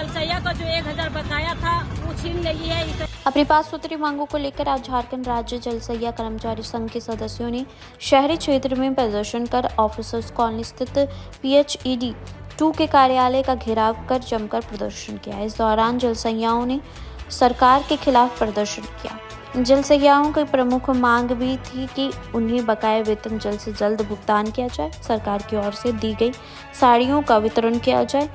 जलसैया का जो 1000 बकाया था वो छीन ली है। अपनी 5 सूत्री मांगों को लेकर आज झारखंड राज्य जलसैया कर्मचारी संघ के सदस्यों ने शहरी क्षेत्र में प्रदर्शन कर ऑफिसर्स कॉलोनी स्थित PHED 2 के कार्यालय का घेराव कर जमकर प्रदर्शन किया। इस दौरान जलसैयाओं ने सरकार के खिलाफ प्रदर्शन किया। जलसैयाओं की प्रमुख मांग भी थी कि उन्हें बकाया वेतन जल्द से जल्द भुगतान किया जाए, सरकार की ओर से दी गई साड़ियों का वितरण किया जाए,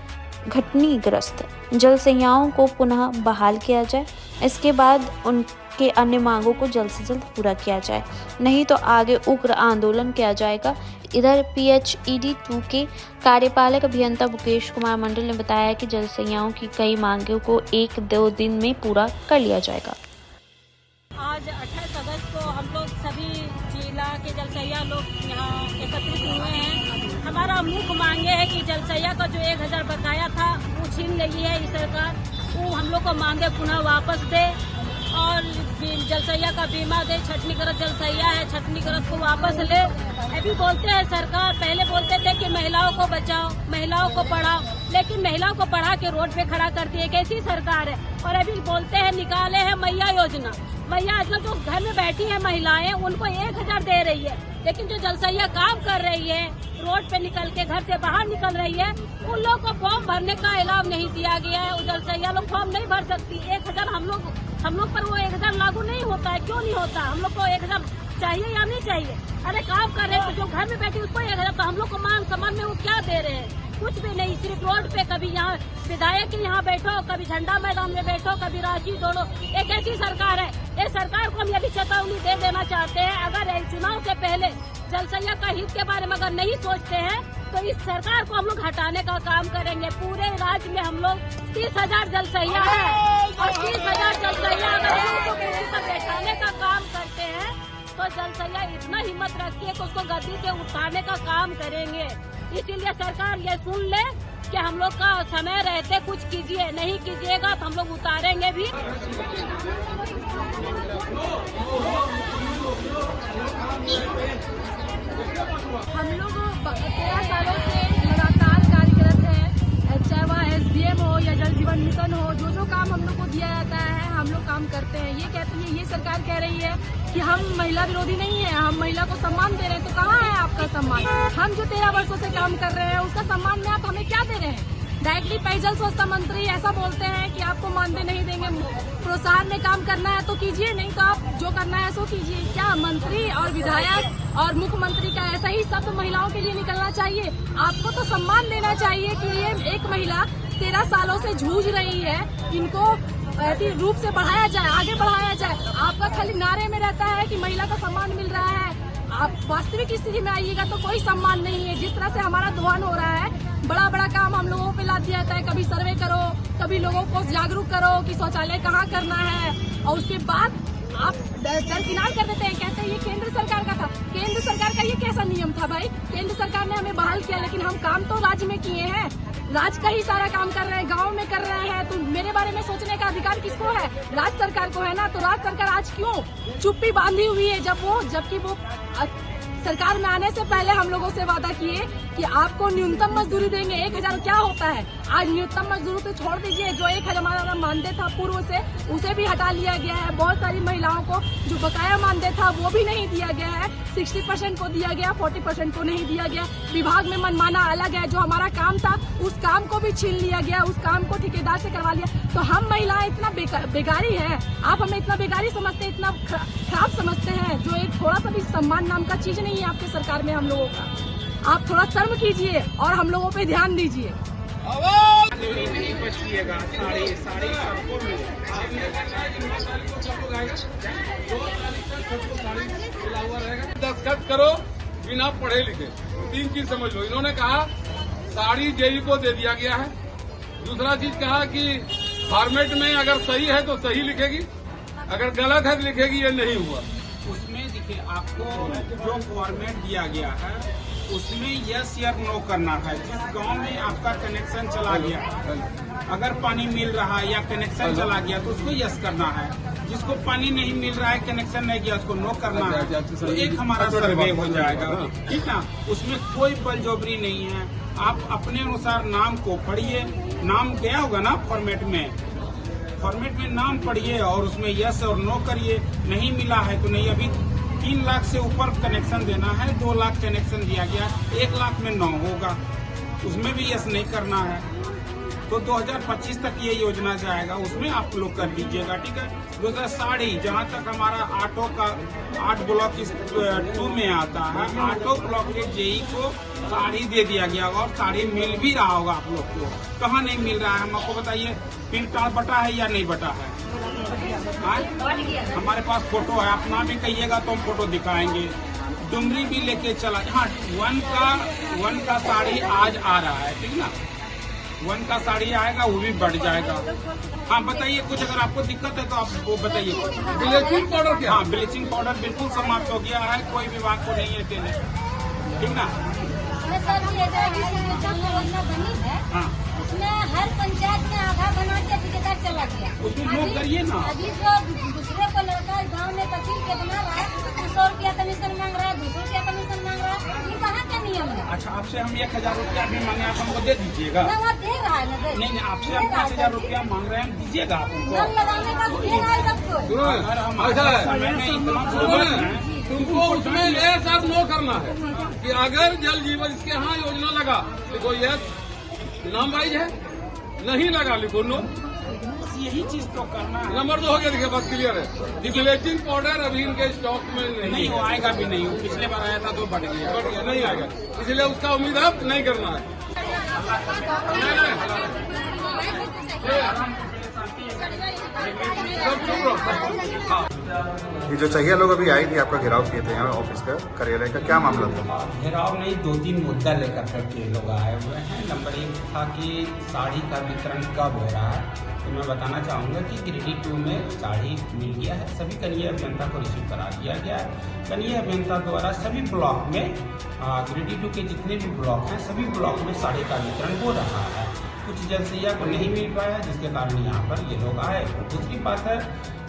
घटनीग्रस्त जलसैयाओं को पुनः बहाल किया जाए, इसके बाद उनके अन्य मांगों को जल्द से जल्द पूरा किया जाए, नहीं तो आगे उग्र आंदोलन किया जाएगा। इधर PHED 2 के कार्यपालक अभियंता मुकेश कुमार मंडल ने बताया कि जलसैयाओं की कई मांगों को 1-2 दिन में पूरा कर लिया जाएगा। आज 28 अगस्त को हम लोग सभी जिला के जलसैया लोग यहाँ एकत्रित हुए हैं। हमारा मुख्य मांगे है कि जलसैया का जो 1000 बकाया था वो छीन ली है सरकार, वो हम लोग को मांगे पुनः वापस दे और जलसैया का बीमा दे। छटनीग्रस्त जलसैया है, छटनीग्रस्त को वापस ले। अभी बोलते हैं सरकार, पहले बोलते थे कि महिलाओं को बचाओ, महिलाओं को पढ़ाओ, लेकिन महिलाओं को पढ़ा के रोड पे खड़ा करती है, कैसी सरकार है। और अभी बोलते हैं निकाले हैं मैया योजना, मैया योजना जो घर में बैठी है महिलाएं उनको 1000 दे रही है, लेकिन जो जलसैया काम कर रही है, रोड पे निकल के घर से बाहर निकल रही है, उन लोग को फॉर्म भरने का ऐलान नहीं दिया गया है। जलसैया लोग फॉर्म नहीं भर सकती। 1000 हम लोग पर वो 1000 लागू नहीं होता है। क्यों नहीं होता? हम लोग को 1000 चाहिए या नहीं चाहिए? अरे काम कर रहे हैं तो जो घर में बैठी उसको 1000, तो हम लोग को मान सम्मान में वो क्या दे रहे हैं? कुछ भी नहीं। सिर्फ रोड पे कभी यहाँ विधायक के यहाँ बैठो, कभी झंडा मैदान में बैठो, कभी रांची दौड़ो। एक ऐसी सरकार है। ये सरकार को हम ये भी चेतावनी दे देना चाहते हैं, अगर चुनाव से पहले जलसैया का हित के बारे में अगर नहीं सोचते हैं तो इस सरकार को हम लोग हटाने का काम करेंगे। पूरे राज्य में हम लोग 30,000 जलसैया है और 30,000 जलसैया अगर उनको कुर्सी पर बैठाने का काम करते हैं तो जलसैया इतना हिम्मत रखती है कि उसको गद्दी से उठाने का काम करेंगे। इसीलिए सरकार ये सुन ले कि हम लोग का समय रहते कुछ कीजिए, नहीं कीजिएगा तो हम लोग उतारेंगे भी। हम लोग 13 सालों से लगातार कार्यरत है, चाहे वह SDM हो या जल जीवन मिशन हो, जो काम हम लोग को दिया जाता है हम लोग काम करते हैं। ये कहती है, ये सरकार कह रही है कि हम महिला विरोधी नहीं है, हम महिला को सम्मान दे रहे हैं। तो कहाँ है आपका सम्मान? हम जो 13 वर्षों से काम कर रहे हैं उसका सम्मान में आप हमें क्या दे रहे हैं? डायरेक्टली पेयजल स्वच्छता मंत्री ऐसा बोलते हैं कि आपको मानदेय नहीं देंगे, प्रोत्साहन में काम करना है तो कीजिए, नहीं तो आप जो करना है सो कीजिए। क्या मंत्री और विधायक और मुख्यमंत्री का ऐसा ही शब्द महिलाओं के लिए निकलना चाहिए? आपको तो सम्मान देना चाहिए कि ये एक महिला 13 सालों से जूझ रही है, इनको रूप से बढ़ाया जाए, आगे बढ़ाया जाए। आपका खाली नारे में रहता है कि महिला का सम्मान मिल रहा है, आप वास्तविक स्थिति में आइएगा तो कोई सम्मान नहीं है। जिस तरह से हमारा दोहन हो रहा है, बड़ा बड़ा काम हम लोगों पे लाद दिया जाता है, कभी सर्वे करो, कभी लोगों को जागरूक करो कि शौचालय कहाँ करना है, और उसके बाद आप दरकिनार कर देते हैं, कहते हैं ये केंद्र सरकार का था। केंद्र सरकार का ये कैसा नियम था भाई? केंद्र सरकार ने हमें बहाल किया, लेकिन हम काम तो राज्य में किए हैं, राज्य का ही सारा काम कर रहे हैं, गांव में कर रहे हैं। तो मेरे बारे में सोचने का अधिकार किसको है? राज्य सरकार को है ना। तो राज्य सरकार आज क्यों चुप्पी बांधी हुई है, जबकि वो सरकार में आने से पहले हम लोगों से वादा किए कि आपको न्यूनतम मजदूरी देंगे। 1000 क्या होता है? आज न्यूनतम मजदूरी तो छोड़ दीजिए, जो 1000 हमारा मानदेय था पूर्व से, उसे भी हटा लिया गया है। बहुत सारी महिलाओं को जो बकाया मानदेय था वो भी नहीं दिया गया है। 60% को दिया गया, 40% को नहीं दिया गया। विभाग में मनमाना अलग है, जो हमारा काम था उस काम को भी छीन लिया गया, उस काम को ठेकेदार से करवा लिया। तो हम महिलाएं इतना बेगारी है, आप हमें इतना बेगारी समझते, इतना खराब समझते हैं, जो एक थोड़ा सा भी सम्मान नाम का चीज नहीं है आपकी सरकार में हम लोगों का। आप थोड़ा शर्म कीजिए और हम लोगों पे ध्यान दीजिए। नहीं बचिएगा, साड़ी सबको दस्तखत करो बिना पढ़े लिखे। 3 चीज समझ लो। इन्होंने कहा साड़ी जेई को दे दिया गया है। दूसरा चीज कहा कि फॉर्मेट में अगर सही है तो सही लिखेगी, अगर गलत है तो लिखेगी ये नहीं हुआ। उसमें देखिए आपको जो फॉर्मेट दिया गया है उसमें यस या नो करना है। जिस गांव में आपका कनेक्शन चला गया, अगर पानी मिल रहा है या कनेक्शन चला गया तो उसको यस करना है। जिसको पानी नहीं मिल रहा है, कनेक्शन नहीं गया, उसको नो करना है। तो एक हमारा सर्वे हो जाएगा, ठीक ना। उसमें कोई बलजबरी नहीं है। आप अपने अनुसार नाम को पढ़िए, नाम गया होगा ना फॉर्मेट में नाम पढ़िए और उसमें यस और नो करिए। नहीं मिला है तो नहीं। अभी 3 लाख से ऊपर कनेक्शन देना है, 2 लाख कनेक्शन दिया गया, 1 लाख में 9 होगा, उसमें भी यस नहीं करना है। तो 2025 तक ये योजना जाएगा, उसमें आप लोग कर दीजिएगा, ठीक है। दूसरा साड़ी, जहाँ तक हमारा ऑटो का 8 ब्लॉक इस 2 में आता है, ऑटो ब्लॉक के जेई को साड़ी दे दिया गया और साड़ी मिल भी रहा होगा आप लोग को। कहाँ नहीं मिल रहा है हम आपको बताइए। पिन कार्ड बटा है या नहीं बटा है? हमारे पास फोटो है, अपना भी कहिएगा तो हम फोटो दिखाएंगे। डुमरी भी लेके चला। हाँ, 1 का साड़ी आज आ रहा है, ठीक ना। 1 का साड़ी आएगा, वो भी बढ़ जाएगा। हाँ बताइए, कुछ अगर आपको दिक्कत है तो आप वो बताइए। ब्लीचिंग पाउडर क्या? हाँ, ब्लीचिंग पाउडर बिल्कुल समाप्त हो गया है, कोई विभाग को नहीं है देने, ठीक ना। सर, ये जो योजना बनी है, हाँ, उसमें हर पंचायत में आधा बना के ठेकेदार चला गया। उसमें लोग करिए ना। अभी जो दूसरे को लड़का गांव में तहसील के बना रहा है, 100 रुपया कमीशन मांग रहा है, 200 रुपया कमीशन मांग रहा है। ये कहाँ का नियम है? अच्छा, आपसे हम 1000 रुपया भी मांगे, आप हमको दे दीजिएगा। ना वो दे रहा है ना, दे। नहीं, आपसे हम 5000 रुपया मांग रहे हैं, दीजिएगा आप हमको। नल लगाने का दे रहा है सबको। सुनो, अगर हम ऐसा है, समय में इतना सुनो ना, तुमको उसमें यस और नो करना है कि अगर जल जीवन इसके यहाँ योजना लगा लिखो यस, नाम वाइज है, नहीं लगा लिखो नो। बस यही चीज तो करना है। नंबर 2 हो गया, देखिए बस क्लियर है। ब्लीचिंग पाउडर अभी इनके स्टॉक में नहीं, वो आएगा भी नहीं। वो पिछले बार आया था तो बढ़ गया, नहीं आएगा, इसलिए उसका उम्मीद अब नहीं करना है। सब चुप रहो। ये जो चाहिए लोग अभी आई थी, आपका घेराव किए थे यहाँ ऑफिस का, कार्यालय का, क्या मामला था? घेराव नहीं, 2-3 मुद्दा लेकर के लोग आए हुए हैं। नंबर 1 था कि साड़ी का वितरण कब हो रहा है, तो मैं बताना चाहूँगा कि गिरिडीह 2 में साड़ी मिल गया है, सभी कनीय अभियंता को रिसीव करा दिया गया है। कनीय अभियंता द्वारा सभी ब्लॉक में, गिरिडीह 2 के जितने भी ब्लॉक हैं, सभी ब्लॉक में साड़ी का वितरण हो रहा है। कुछ जलसैया को नहीं मिल पाया, जिसके कारण यहाँ पर ये लोग आए। दूसरी बात है,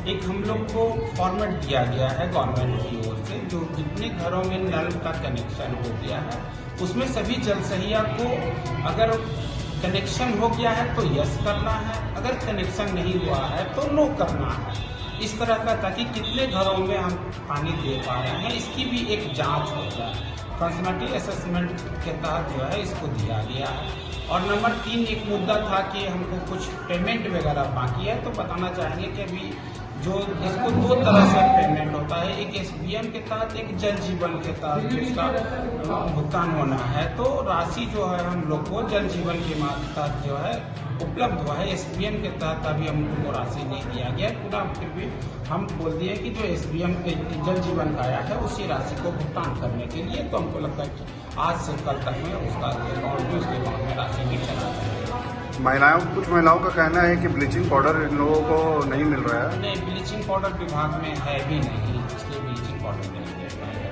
एक हम लोग को फॉर्मेट दिया गया है गवर्नमेंट की ओर से, जो जितने घरों में नल का कनेक्शन हो गया है, उसमें सभी जलसैया को अगर कनेक्शन हो गया है तो यस करना है, अगर कनेक्शन नहीं हुआ है तो नो करना है। इस तरह का, ताकि कितने घरों में हम पानी दे पा रहे हैं, इसकी भी एक जांच हो जाए। फंक्शनलिटी असेसमेंट के तहत जो है इसको दिया गया है। और नंबर 3 एक मुद्दा था कि हमको कुछ पेमेंट वगैरह बाकी है, तो बताना चाहेंगे कि अभी जो इसको 2 तरह से पेमेंट होता है, एक SBM के तहत, एक जल जीवन के तहत जिसका भुगतान होना है। तो राशि जो है हम लोग को जल जीवन के तहत जो है उपलब्ध हुआ है। SBM के तहत अभी हमको राशि नहीं दिया गया पूरा, फिर भी हम बोल दिए कि जो SBM जल जीवन का आया है उसी राशि को भुगतान करने के लिए। तो हमको लगता है कि आज से कल तक में उसका अकाउंट में राशि भी चला जाएगी। कुछ महिलाओं का कहना है कि ब्लीचिंग पाउडर इन लोगों को नहीं मिल रहा है। नहीं, ब्लीचिंग पाउडर विभाग में है भी नहीं, इसलिए ब्लीचिंग पाउडर नहीं दिया गया है।